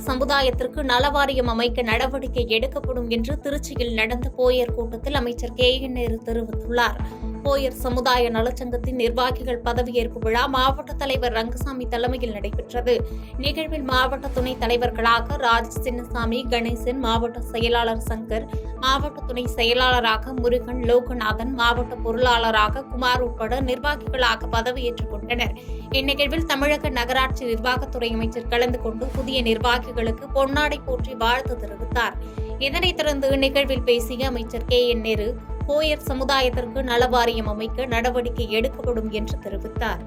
Boer சமுதாயத்திற்கு நலவாரியம் அமைக்க நடவடிக்கை எடுக்கப்படும் என்று திருச்சியில் நடந்த போயர் கூட்டத்தில் அமைச்சர் KN நேரு தெரிவித்துள்ளார். போயர் சமுதாய நலச்சங்கத்தின் நிர்வாகிகள் பதவியேற்பு விழா மாவட்ட தலைவர் ரங்கசாமி தலைமையில் நடைபெற்றது. நிகழ்வில் மாவட்ட துணைத் தலைவர்களாக ராஜ் சின்னசாமி, கணேசன், மாவட்ட செயலாளர் சங்கர், மாவட்ட துணை செயலாளராக முருகன், லோகநாதன், மாவட்ட பொருளாளராக குமார் உட்பட நிர்வாகிகளாக பதவியேற்றுக் கொண்டனர். இந்நிகழ்வில் தமிழக நகராட்சி நிர்வாகத்துறை அமைச்சர் கலந்து கொண்டு புதிய நிர்வாகிகளுக்கு பொன்னாடை போற்றி வாழ்த்து தெரிவித்தார். இதனைத் தொடர்ந்து நிகழ்வில் பேசிய அமைச்சர் KN நேரு போயர் சமுதாயத்திற்கு நலவாரியம் அமைக்க நடவடிக்கை எடுக்கப்படும் என்று தெரிவித்தார்.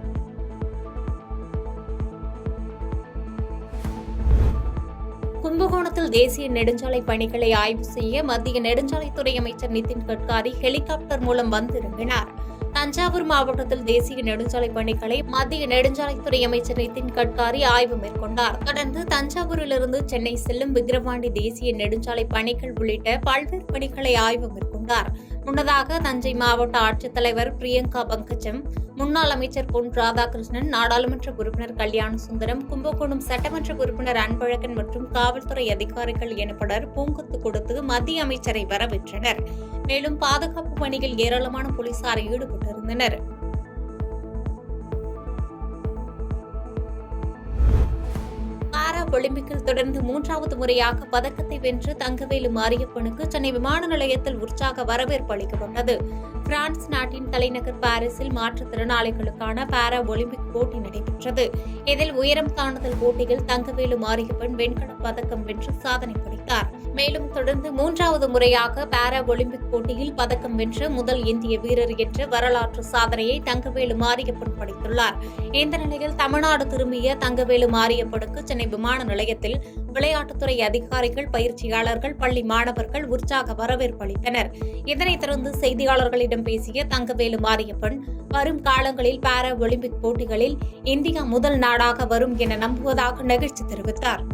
கும்பகோணத்தில் தேசிய நெடுஞ்சாலை பணிகளை ஆய்வு செய்ய மத்திய நெடுஞ்சாலைத்துறை அமைச்சர் நிதின் கட்காரி ஹெலிகாப்டர் மூலம் வந்திறங்கினார். தஞ்சாவூர் மாவட்டத்தில் தேசிய நெடுஞ்சாலை பணிகளை மத்திய நெடுஞ்சாலைத்துறை அமைச்சர் நிதின் கட்காரி ஆய்வு மேற்கொண்டார். தொடர்ந்து தஞ்சாவூரிலிருந்து சென்னை செல்லும் விக்கிரவாண்டி தேசிய நெடுஞ்சாலை பணிகள் உள்ளிட்ட பல்வேறு பணிகளை ஆய்வு மேற்கொண்டார். முன்னதாக தஞ்சை மாவட்ட ஆட்சித்தலைவர் பிரியங்கா பங்கஜம், முன்னாள் அமைச்சர் பொன் ராதாகிருஷ்ணன், நாடாளுமன்ற உறுப்பினர் கல்யாண சுந்தரம், கும்பகோணம் சட்டமன்ற உறுப்பினர் அன்பழகன் மற்றும் காவல்துறை அதிகாரிகள் என பலர் பூங்கொத்து கொடுத்து மத்திய அமைச்சரை வரவேற்றனர். மேலும் பாதுகாப்பு பணியில் ஏராளமான போலீசார் ஈடுபட்டிருந்தனர். பாரா ஒலிம்பிக்கில் தொடர்ந்து 3வது முறையாக பதக்கத்தை வென்று தங்கவேலு மாரியப்பனுக்கு சென்னை விமான நிலையத்தில் உற்சாக வரவேற்பு அளிக்கப்பட்டது. பிரான்ஸ் நாட்டின் தலைநகர் பாரிஸில் மாற்றுத்திறனாளிகளுக்கான பாரா ஒலிம்பிக் போட்டி நடைபெற்றது. இதில் உயரம் தாண்டுதல் போட்டியில் தங்கவேலு மாரியப்பன் வெண்கலப் பதக்கம் வென்று சாதனை படைத்தார். மேலும் தொடர்ந்து 3வது முறையாக பாரா ஒலிம்பிக் போட்டியில் பதக்கம் வென்ற முதல் இந்திய வீரர் என்ற வரலாற்று சாதனையை தங்கவேலு மாரியப்பன் படைத்துள்ளார். இந்த நிலையில் தமிழ்நாடு திரும்பிய தங்கவேலு மாரியப்பனுக்கு சென்னை விமான நிலையத்தில் விளையாட்டுத்துறை அதிகாரிகள், பயிற்சியாளர்கள், பள்ளி மாணவர்கள் உற்சாக வரவேற்பு அளித்தனர். இதனைத் தொடர்ந்து செய்தியாளர்களிடம் பேசிய தங்கவேலு மாரியப்பன், வரும் காலங்களில் பாரா ஒலிம்பிக் போட்டிகளில் இந்தியா முதல் நாடாக வரும் என நம்புவதாக நெகிழ்ச்சி தெரிவித்தார்.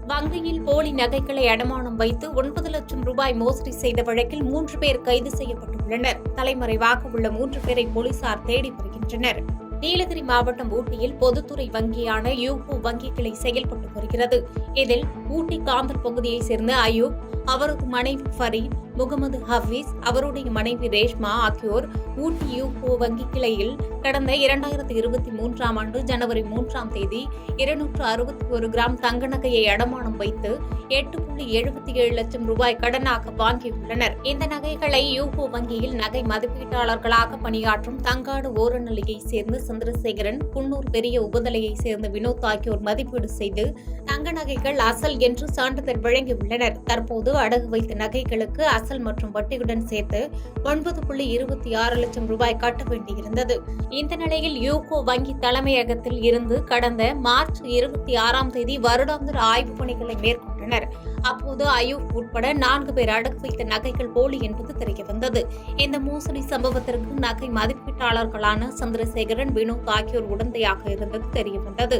வங்கியில் போலி நகைகளை அடமானம் வைத்து 9 லட்சம் ரூபாய் மோசடி செய்த வழக்கில் 3 பேர் கைது செய்யப்பட்டுள்ளனர். தலைமறைவாக உள்ள 3 பேரை போலீசார் தேடி வருகின்றனர். நீலகிரி மாவட்டம் ஊட்டியில் பொதுத்துறை வங்கியான யூகோ வங்கி கிளை செயல்பட்டு வருகிறது. இதில் ஊட்டி காந்தல் பகுதியைச் சேர்ந்த அயூப், அவரது மனைவி ஃபரீத், முகமது ஹபீஸ், அவருடைய மனைவி ரேஷ்மா ஆகியோர் ஊட்டி யூகோ வங்கி கிளையில் கடந்த 2023ஆம் ஆண்டு ஜனவரி 3ஆம் தேதி 261 கிராம் தங்க நகையை அடமானம் வைத்து 8.77 லட்சம் ரூபாய் கடனாக வாங்கியுள்ளனர். இந்த நகைகளை யூகோ வங்கியில் நகை மதிப்பீட்டாளர்களாக பணியாற்றும் தங்காடு ஓரநல்லியைச் சேர்ந்த சந்திரசேகரன், குன்னூர் பெரிய உபதலையைச் சேர்ந்த வினோத் ஆகியோர் மதிப்பீடு செய்து தங்க நகைகள் அசல் என்று சான்றிதழ் வழங்கியுள்ளனர். தற்போது அடகு வைத்த நகைகளுக்கு அசல் மற்றும் வட்டியுடன் சேர்த்து 9.26 லட்சம் ரூபாய் கட்ட வேண்டியிருந்தது. இந்த நிலையில் யூகோ வங்கி தலைமையகத்தில் இருந்து கடந்த மார்ச் 26ஆம் தேதி வருடாந்திர ஆய்வுப் பணிகளை மேற்கொண்டனர். அப்போது அயூப் உட்பட 4 பேர் அடகு வைத்த நகைகள் போலி என்பது தெரியவந்தது. இந்த மோசடி சம்பவத்திற்கு நகை மதிப்பீட்டாளர்களான சந்திரசேகரன், வினோத் ஆகியோர் உடந்தையாக இருந்தது தெரியவந்தது.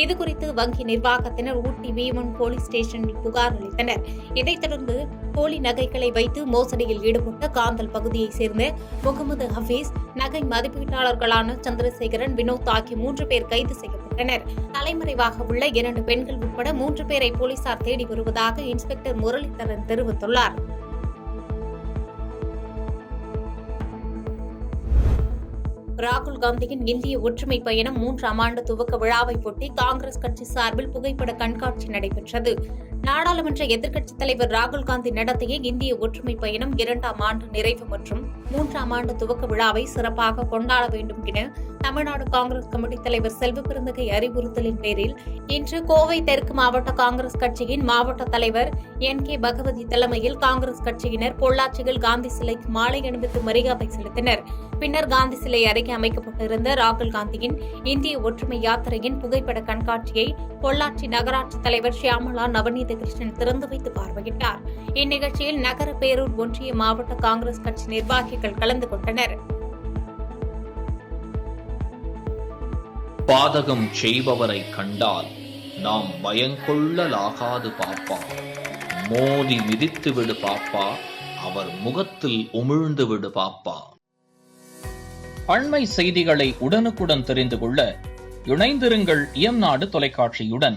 இதுகுறித்து வங்கி நிர்வாகத்தினர் ஊட்டி V1 போலீஸ் ஸ்டேஷனில் புகார் அளித்தனர். இதைத் தொடர்ந்து போலி நகைகளை வைத்து மோசடியில் ஈடுபட்ட காந்தல் பகுதியைச் சேர்ந்த முகமது ஹபீஸ், நகை மதிப்பீட்டாளர்களான சந்திரசேகரன், வினோத் ஆகிய 3 பேர் கைது செய்யப்பட்டனர். தலைமறைவாக உள்ள 2 பெண்கள் உட்பட 3 பேரை போலீசார் தேடி வருவதாக இன்ஸ்பெக்டர் முரளிதரன் தெரிவித்துள்ளார். ராகுல் காந்தியின் இந்திய ஒற்றுமை பயணம் 3ஆம் ஆண்டு துவக்க விழாவையொட்டி காங்கிரஸ் கட்சி சார்பில் புகைப்பட கண்காட்சி நடைபெற்றது. நாடாளுமன்ற எதிர்க்கட்சித் தலைவர் ராகுல் காந்தி நடத்திய இந்திய ஒற்றுமை பயணம் 2ஆம் ஆண்டு நிறைவு மற்றும் 3ஆம் ஆண்டு துவக்க விழாவை சிறப்பாக கொண்டாட வேண்டும் என தமிழ்நாடு காங்கிரஸ் கமிட்டி தலைவர் செல்வ பெருந்தகை அறிவுறுத்தலின் பேரில் இன்று கோவை தெற்கு மாவட்ட காங்கிரஸ் கட்சியின் மாவட்ட தலைவர் NK பகவதி தலைமையில் காங்கிரஸ் கட்சியினர் பொள்ளாச்சியில் காந்தி சிலைக்கு மாலை அணிவித்து மரியாதை செலுத்தினர். பின்னர் காந்தி சிலை அருகே அமைக்கப்பட்டிருந்த ராகுல் காந்தியின் இந்திய ஒற்றுமை யாத்திரையின் புகைப்பட கண்காட்சியை பொள்ளாச்சி நகராட்சி தலைவர் ஷியாமலா நவநீத கிருஷ்ணன் திறந்து வைத்து பார்வையிட்டார். இந்நிகழ்ச்சியில் நகர பேரூர் ஒன்றிய மாவட்ட காங்கிரஸ் கட்சி நிர்வாகிகள் கலந்து கொண்டனர். பாதகம் செய்பவரை கண்டால் நாம் பயங்கொள்ளலாகாது பாப்பா, மோதி மிதித்து விடு பாப்பா, அவர் முகத்தில் உமிழ்ந்து விடு பாப்பா. அண்மை செய்திகளை உடனுக்குடன் தெரிந்து கொள்ள இணைந்திருங்கள் இயம்நாடு தொலைக்காட்சியுடன்.